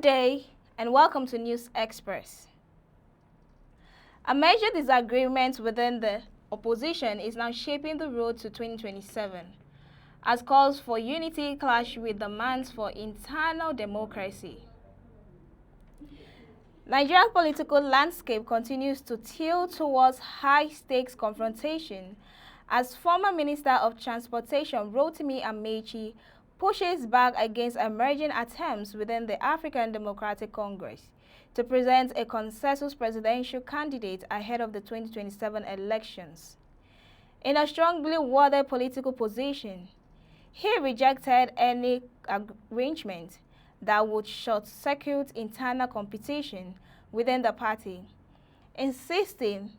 day and welcome to News Express. A major disagreement within the opposition is now shaping the road to 2027, as calls for unity clash with demands for internal democracy. Nigeria's political landscape continues to tilt towards high-stakes confrontation as former Minister of Transportation Rotimi Amaechi pushes back against emerging attempts within the African Democratic Congress to present a consensus presidential candidate ahead of the 2027 elections. In a strongly worded political position, he rejected any arrangement that would short-circuit internal competition within the party, insisting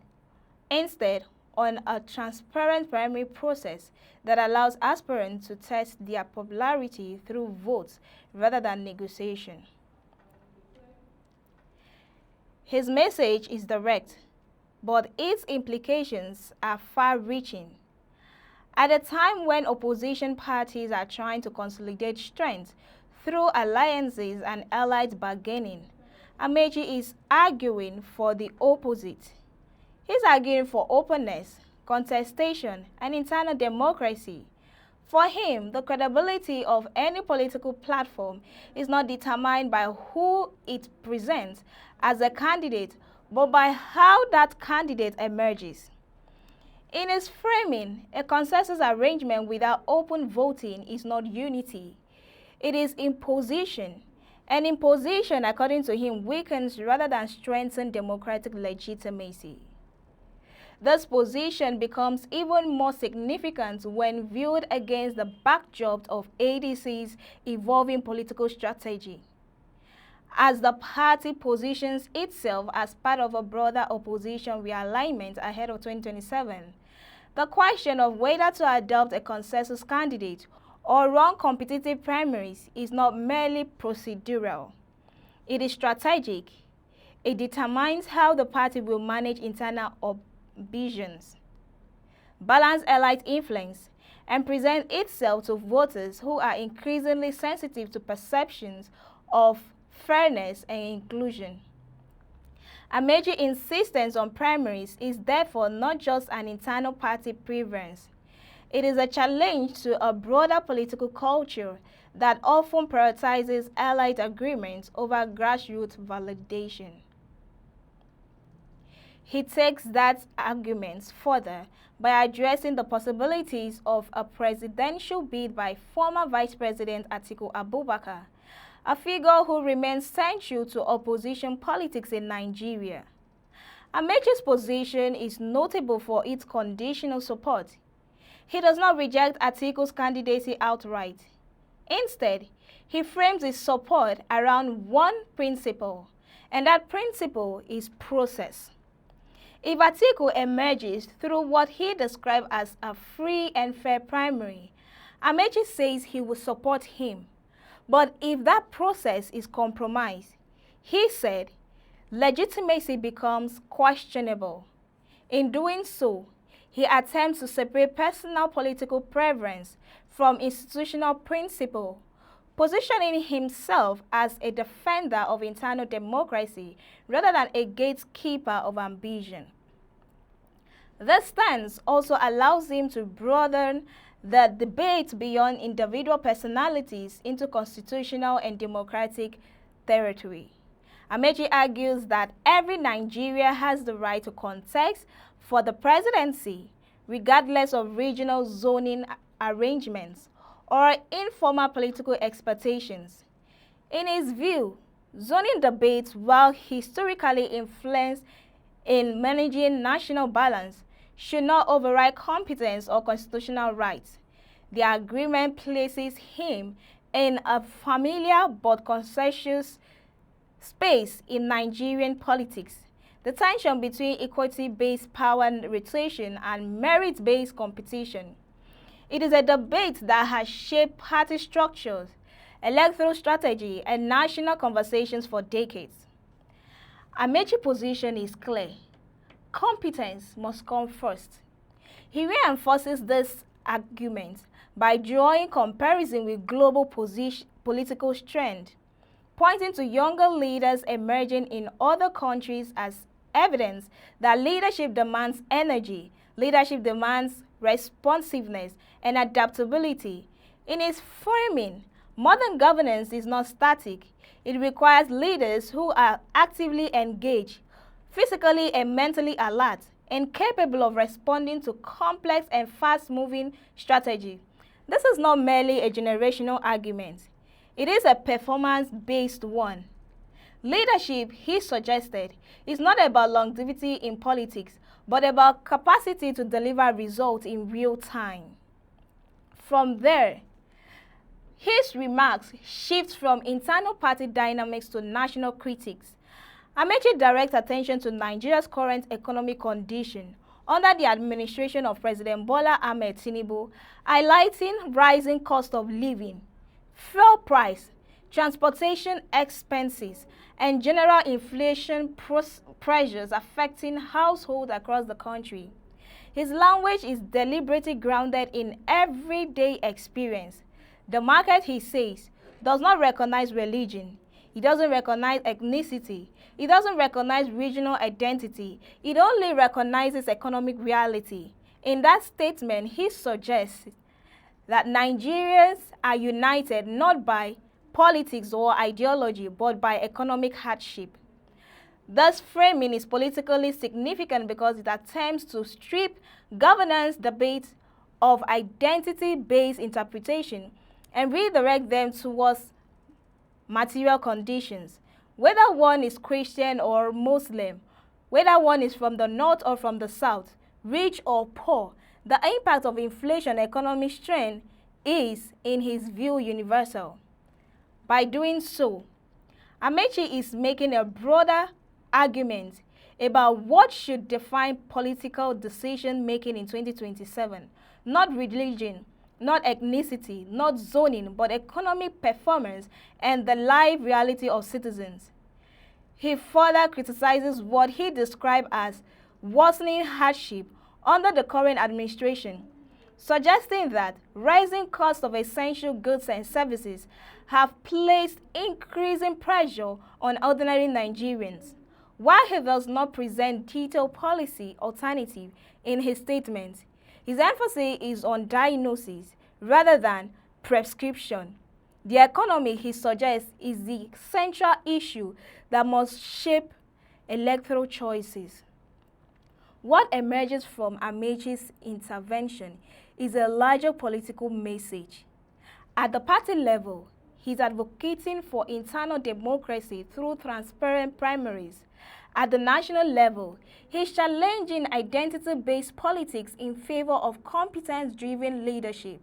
instead on a transparent primary process that allows aspirants to test their popularity through votes rather than negotiation. His message is direct, but its implications are far-reaching. At a time when opposition parties are trying to consolidate strength through alliances and allied bargaining, Amaechi is arguing for the opposite. He's arguing for openness, contestation, and internal democracy. For him, the credibility of any political platform is not determined by who it presents as a candidate, but by how that candidate emerges. In his framing, a consensus arrangement without open voting is not unity. It is imposition. And imposition, according to him, weakens rather than strengthens democratic legitimacy. This position becomes even more significant when viewed against the backdrop of ADC's evolving political strategy. As the party positions itself as part of a broader opposition realignment ahead of 2027, the question of whether to adopt a consensus candidate or run competitive primaries is not merely procedural. It is strategic. It determines how the party will manage internal ambitions, balance allied influence, and present itself to voters who are increasingly sensitive to perceptions of fairness and inclusion. Amaechi's insistence on primaries is therefore not just an internal party preference. It is a challenge to a broader political culture that often prioritizes allied agreements over grassroots validation. He takes that argument further by addressing the possibilities of a presidential bid by former Vice President Atiku Abubakar, a figure who remains central to opposition politics in Nigeria. Amaechi's position is notable for its conditional support. He does not reject Atiku's candidacy outright. Instead, he frames his support around one principle, and that principle is process. If Atiku emerges through what he described as a free and fair primary, Amaechi says he will support him. But if that process is compromised, he said, legitimacy becomes questionable. In doing so, he attempts to separate personal political preference from institutional principle, positioning himself as a defender of internal democracy rather than a gatekeeper of ambition. This stance also allows him to broaden the debate beyond individual personalities into constitutional and democratic territory. Amaechi argues that every Nigerian has the right to contest for the presidency, regardless of regional zoning arrangements or informal political expectations. In his view, zoning debates, while historically influenced in managing national balance, should not override competence or constitutional rights. The agreement places him in a familiar but consensus space in Nigerian politics. The tension between equity-based power rotation and merit-based competition. It is a debate that has shaped party structures, electoral strategy, and national conversations for decades. Amaechi's position is clear. Competence must come first. He reinforces this argument by drawing comparison with global political strength. pointing to younger leaders emerging in other countries as evidence that leadership demands energy, leadership demands responsiveness and adaptability. In its framing, modern governance is not static. It requires leaders who are actively engaged, physically and mentally alert, and capable of responding to complex and fast-moving strategy. This is not merely a generational argument. It is a performance-based one. Leadership, he suggested, is not about longevity in politics, but about capacity to deliver results in real time. From there, his remarks shift from internal party dynamics to national critics. Amaechi directs attention to Nigeria's current economic condition under the administration of President Bola Ahmed Tinubu, highlighting rising cost of living, fuel price, transportation expenses, and general inflation pressures affecting households across the country. His language is deliberately grounded in everyday experience. The market, he says, does not recognize religion. It doesn't recognize ethnicity. It doesn't recognize regional identity. It only recognizes economic reality. In that statement, he suggests that Nigerians are united not by politics or ideology, but by economic hardship. Thus, framing is politically significant because it attempts to strip governance debates of identity-based interpretation and redirect them towards material conditions. Whether one is Christian or Muslim, whether one is from the north or from the south, rich or poor, the impact of inflation and economic strain is, in his view, universal. By doing so, Amaechi is making a broader argument about what should define political decision-making in 2027, not religion, not ethnicity, not zoning, but economic performance and the live reality of citizens. He further criticizes what he described as worsening hardship under the current administration, suggesting that rising costs of essential goods and services have placed increasing pressure on ordinary Nigerians. While he does not present detailed policy alternative in his statement, his emphasis is on diagnosis rather than prescription. The economy, he suggests, is the central issue that must shape electoral choices. What emerges from Amaechi's intervention is a larger political message. At the party level, he's advocating for internal democracy through transparent primaries. At the national level, he's challenging identity-based politics in favor of competence-driven leadership.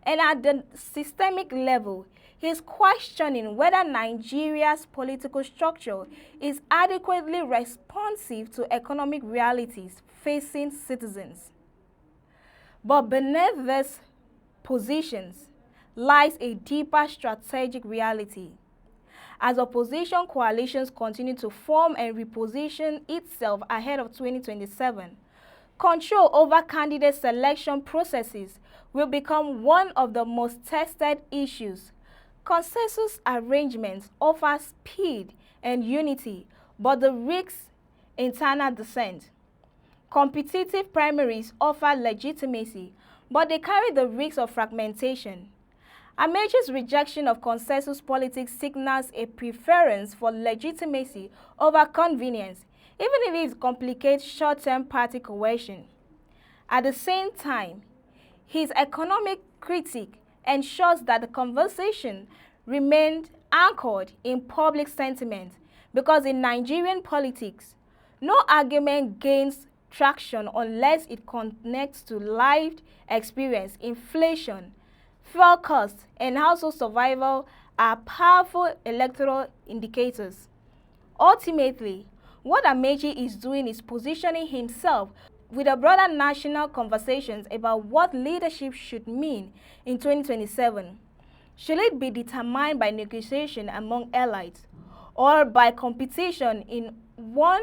And at the systemic level, he's questioning whether Nigeria's political structure is adequately responsive to economic realities facing citizens. But beneath these positions lies a deeper strategic reality. As opposition coalitions continue to form and reposition itself ahead of 2027, control over candidate selection processes will become one of the most tested issues. Consensus arrangements offer speed and unity, but the risks internal dissent. Competitive primaries offer legitimacy, but they carry the risk of fragmentation. Amaechi's rejection of consensus politics signals a preference for legitimacy over convenience, even if it complicates short-term party cohesion. At the same time, his economic critique ensures that the conversation remained anchored in public sentiment, because in Nigerian politics, no argument gains traction unless it connects to lived experience. Inflation, fuel costs, and household survival are powerful electoral indicators. Ultimately, what Amaechi is doing is positioning himself with a broader national conversations about what leadership should mean in 2027. Should it be determined by negotiation among elites or by competition in one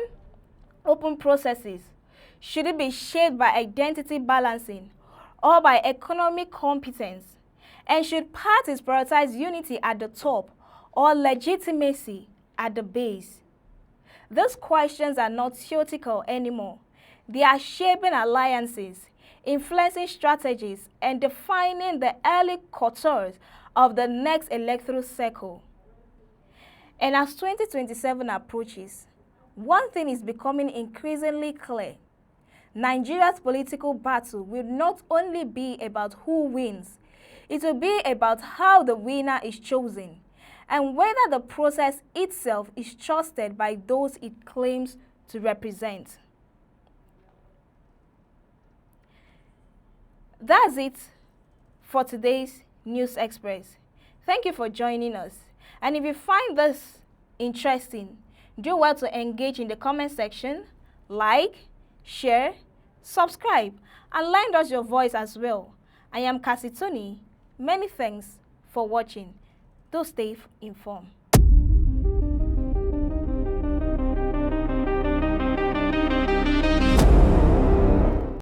open processes? Should it be shaped by identity balancing or by economic competence? And should parties prioritize unity at the top or legitimacy at the base? These questions are not theoretical anymore. They are shaping alliances, influencing strategies, and defining the early contours of the next electoral cycle. And as 2027 approaches, one thing is becoming increasingly clear. Nigeria's political battle will not only be about who wins, it will be about how the winner is chosen and whether the process itself is trusted by those it claims to represent. That's it for today's News Express. Thank you for joining us. And if you find this interesting, do well to engage in the comment section, like, share, subscribe, and lend us your voice as well. I am Cassie Tony. Many thanks for watching. Do stay informed.